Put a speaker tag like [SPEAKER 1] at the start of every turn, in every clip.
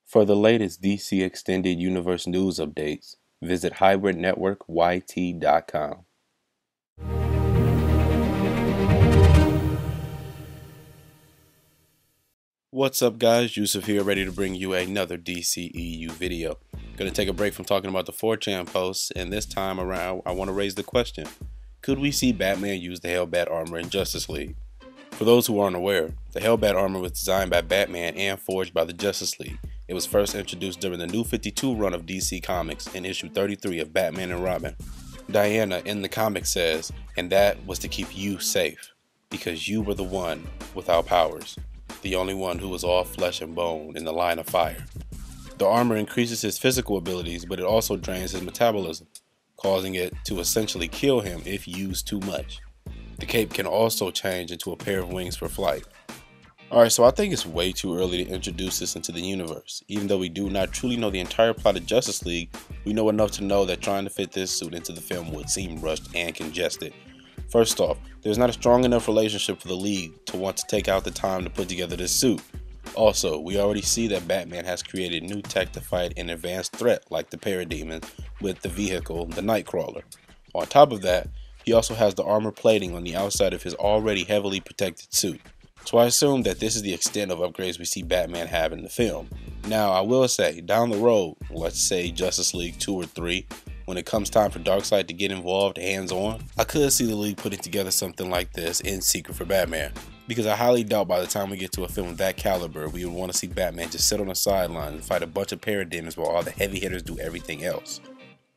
[SPEAKER 1] For the latest DC Extended Universe news updates, visit hybridnetworkyt.com. What's up guys, Yusuf here, ready to bring you another DCEU video. Gonna take a break from talking about the 4chan posts, and this time around I want to raise the question, could we see Batman use the Hellbat armor in Justice League? For those who aren't aware, the Hellbat armor was designed by Batman and forged by the Justice League. It was first introduced during the New 52 run of DC Comics in issue 33 of Batman and Robin. Diana in the comic says, and that was to keep you safe, because you were the one without powers, the only one who was all flesh and bone in the line of fire. The armor increases his physical abilities, but it also drains his metabolism, causing it to essentially kill him if used too much. The cape can also change into a pair of wings for flight. Alright, so I think it's way too early to introduce this into the universe. Even though we do not truly know the entire plot of Justice League, we know enough to know that trying to fit this suit into the film would seem rushed and congested. First off, there's not a strong enough relationship for the League to want to take out the time to put together this suit. Also, we already see that Batman has created new tech to fight an advanced threat like the Parademon with the vehicle, the Nightcrawler. On top of that, he also has the armor plating on the outside of his already heavily protected suit. So I assume that this is the extent of upgrades we see Batman have in the film. Now I will say, down the road, let's say Justice League 2 or 3, when it comes time for Darkseid to get involved hands-on, I could see the League putting together something like this in secret for Batman. Because I highly doubt by the time we get to a film of that caliber, we would want to see Batman just sit on the sidelines and fight a bunch of parademons while all the heavy hitters do everything else.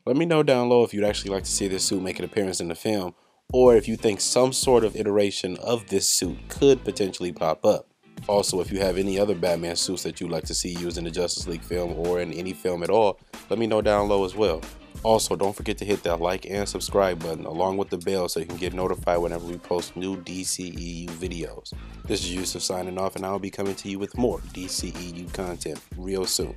[SPEAKER 1] Let me know down low if you'd actually like to see this suit make an appearance in the film, or if you think some sort of iteration of this suit could potentially pop up. Also, if you have any other Batman suits that you'd like to see used in the Justice League film or in any film at all, let me know down low as well. Also, don't forget to hit that like and subscribe button along with the bell so you can get notified whenever we post new DCEU videos. This is Yusuf signing off, and I'll be coming to you with more DCEU content real soon.